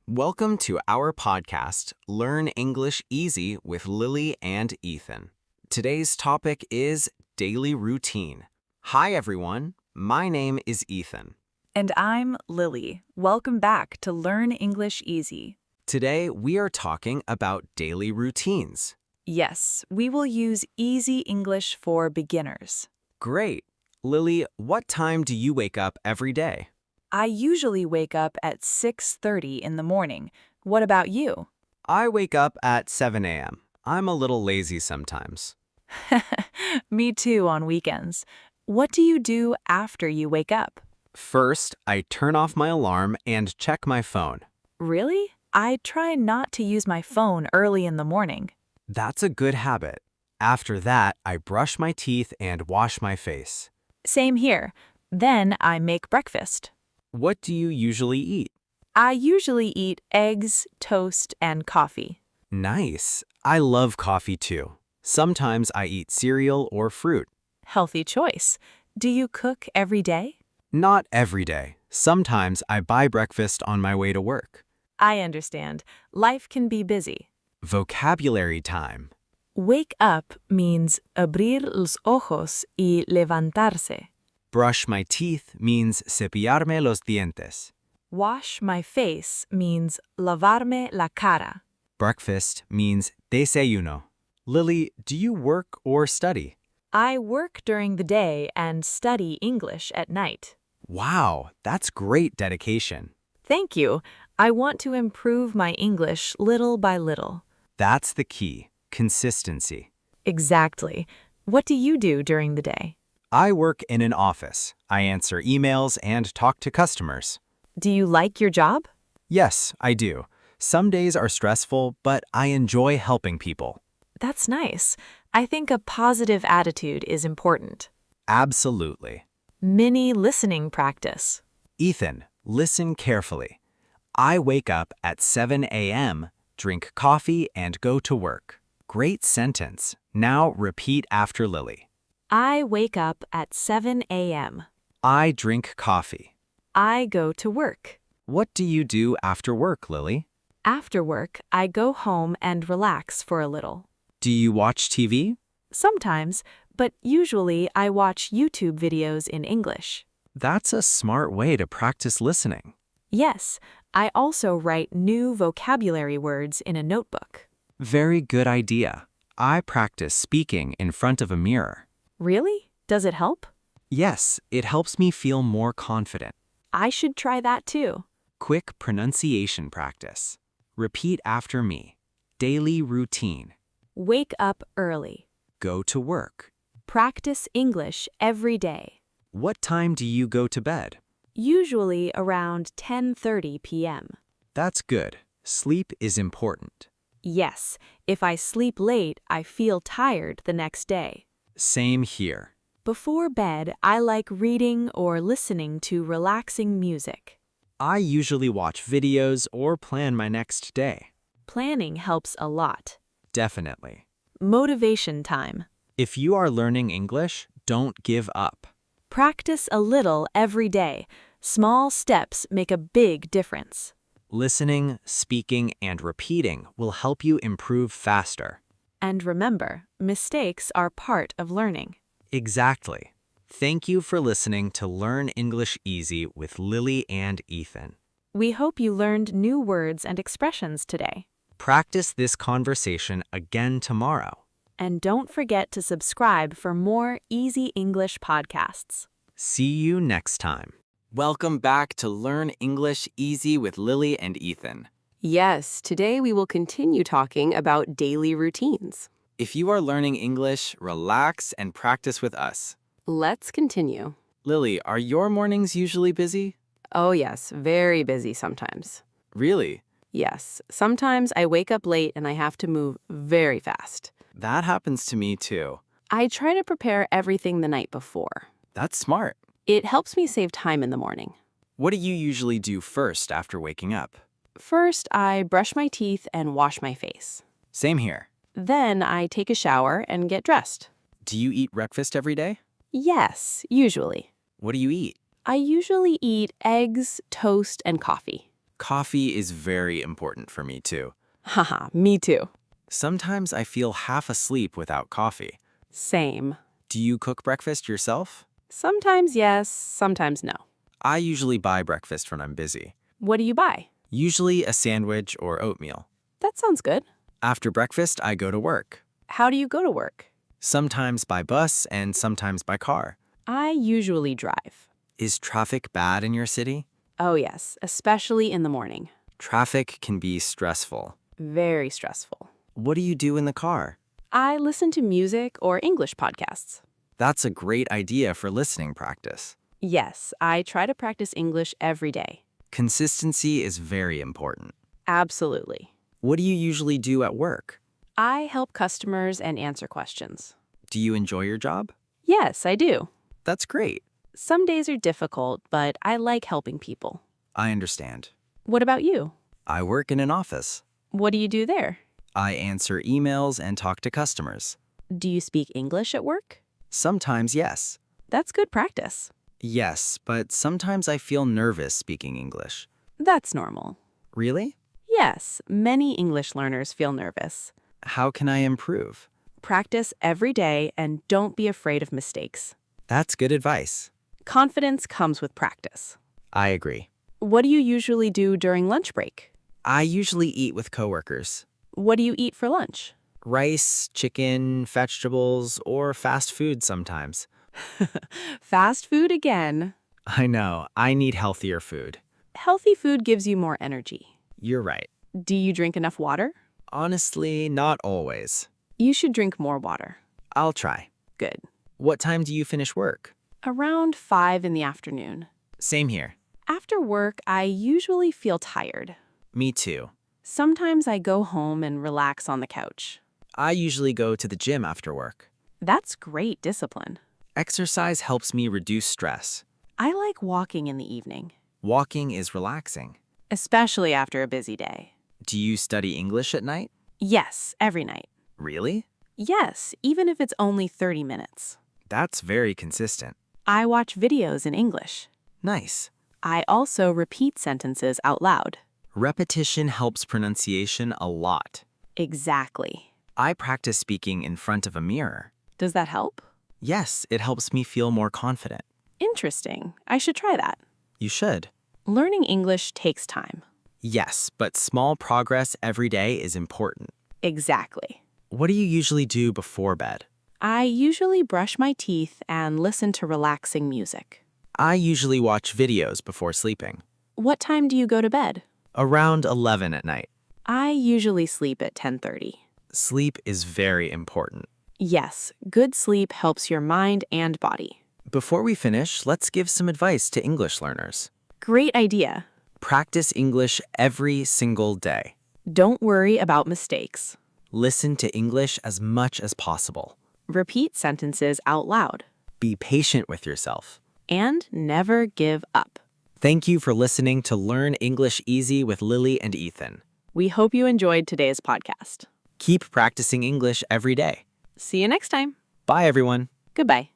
Welcome to our podcast, Learn English Easy with Lily and Ethan. Today's topic is daily routine. Hi, everyone. My name is Ethan. And I'm Lily. Welcome back to Learn English Easy. Today, we are talking about daily routines. Yes, we will use easy English for beginners. Great. Lily, what time do you wake up every day? I usually wake up at 6:30 in the morning. What about you? I wake up at 7 a.m. I'm a little lazy sometimes. Me too on weekends. What do you do after you wake up? First, I turn off my alarm and check my phone. Really? I try not to use my phone early in the morning. That's a good habit. After that, I brush my teeth and wash my face. Same here. Then I make breakfast. What do you usually eat? I usually eat eggs, toast, and coffee. Nice. I love coffee too. Sometimes I eat cereal or fruit. Healthy choice. Do you cook every day? Not every day. Sometimes I buy breakfast on my way to work. I understand. Life can be busy. Vocabulary time. Wake up means abrir los ojos y levantarse. Brush my teeth means cepillarme los dientes. Wash my face means lavarme la cara. Breakfast means desayuno. Lily, do you work or study? I work during the day and study English at night. Wow, that's great dedication. Thank you. I want to improve my English little by little. That's the key, consistency. Exactly. What do you do during the day? I work in an office. I answer emails and talk to customers. Do you like your job? Yes, I do. Some days are stressful, but I enjoy helping people. That's nice. I think a positive attitude is important. Absolutely. Mini listening practice. Ethan, listen carefully. I wake up at 7 a.m., drink coffee, and go to work. Great sentence. Now repeat after Lily. I wake up at 7 a.m. I drink coffee. I go to work. What do you do after work, Lily? After work, I go home and relax for a little. Do you watch TV? Sometimes, but usually I watch YouTube videos in English. That's a smart way to practice listening. Yes, I also write new vocabulary words in a notebook. Very good idea. I practice speaking in front of a mirror. Really? Does it help? Yes, it helps me feel more confident. I should try that too. Quick pronunciation practice. Repeat after me. Daily routine. Wake up early. Go to work. Practice English every day. What time do you go to bed? Usually around 10:30 p.m. That's good. Sleep is important. Yes, if I sleep late, I feel tired the next day. Same here. Before bed, I like reading or listening to relaxing music. I usually watch videos or plan my next day. Planning helps a lot. Definitely. Motivation time. If you are learning English, don't give up. Practice a little every day. Small steps make a big difference. Listening, speaking, and repeating will help you improve faster. And remember, mistakes are part of learning. Exactly. Thank you for listening to Learn English Easy with Lily and Ethan. We hope you learned new words and expressions today. Practice this conversation again tomorrow. And don't forget to subscribe for more easy English podcasts. See you next time. Welcome back to Learn English Easy with Lily and Ethan. Yes, today we will continue talking about daily routines. If you are learning English, relax and practice with us. Let's continue. Lily, are your mornings usually busy? Oh yes, very busy sometimes. Really? Yes, sometimes I wake up late and I have to move very fast. That happens to me too. I try to prepare everything the night before. That's smart. It helps me save time in the morning. What do you usually do first after waking up? First, I brush my teeth and wash my face. Same here. Then I take a shower and get dressed. Do you eat breakfast every day? Yes, usually. What do you eat? I usually eat eggs, toast, and coffee. Coffee is very important for me too. Haha, me too. Sometimes I feel half asleep without coffee. Same. Do you cook breakfast yourself? Sometimes yes, sometimes no. I usually buy breakfast when I'm busy. What do you buy? Usually a sandwich or oatmeal. That sounds good. After breakfast, I go to work. How do you go to work? Sometimes by bus and sometimes by car. I usually drive. Is traffic bad in your city? Oh yes, especially in the morning. Traffic can be stressful. Very stressful. What do you do in the car? I listen to music or English podcasts. That's a great idea for listening practice. Yes, I try to practice English every day. Consistency is very important. Absolutely. What do you usually do at work? I help customers and answer questions. Do you enjoy your job? Yes, I do. That's great. Some days are difficult, but I like helping people. I understand. What about you? I work in an office. What do you do there? I answer emails and talk to customers. Do you speak English at work? Sometimes, yes. That's good practice. Yes, but sometimes I feel nervous speaking English. That's normal. Really? Yes, many English learners feel nervous. How can I improve? Practice every day and don't be afraid of mistakes. That's good advice. Confidence comes with practice. I agree. What do you usually do during lunch break? I usually eat with coworkers. What do you eat for lunch? Rice, chicken, vegetables, or fast food sometimes. Fast food again. I know, I need healthier food. Healthy food gives you more energy. You're right. Do you drink enough water? Honestly, not always. You should drink more water. I'll try. Good. What time do you finish work? Around 5 in the afternoon. Same here. After work, I usually feel tired. Me too. Sometimes I go home and relax on the couch. I usually go to the gym after work. That's great discipline. Exercise helps me reduce stress. I like walking in the evening, Walking is relaxing. especially after a busy day. Do you study English at night? Yes, every night. Really? Yes, even if it's only 30 minutes. That's very consistent. I watch videos in English. Nice. I also repeat sentences out loud. Repetition helps pronunciation a lot. Exactly. I practice speaking in front of a mirror. Does that help? Yes, it helps me feel more confident. Interesting. I should try that. You should. Learning English takes time. Yes, but small progress every day is important. Exactly. What do you usually do before bed? I usually brush my teeth and listen to relaxing music. I usually watch videos before sleeping. What time do you go to bed? Around 11 at night. I usually sleep at 10:30. Sleep is very important. Yes, good sleep helps your mind and body. Before we finish, let's give some advice to English learners. Great idea. Practice English every single day. Don't worry about mistakes. Listen to English as much as possible. Repeat sentences out loud. Be patient with yourself. And never give up. Thank you for listening to Learn English Easy with Lily and Ethan. We hope you enjoyed today's podcast. Keep practicing English every day. See you next time. Bye, everyone. Goodbye.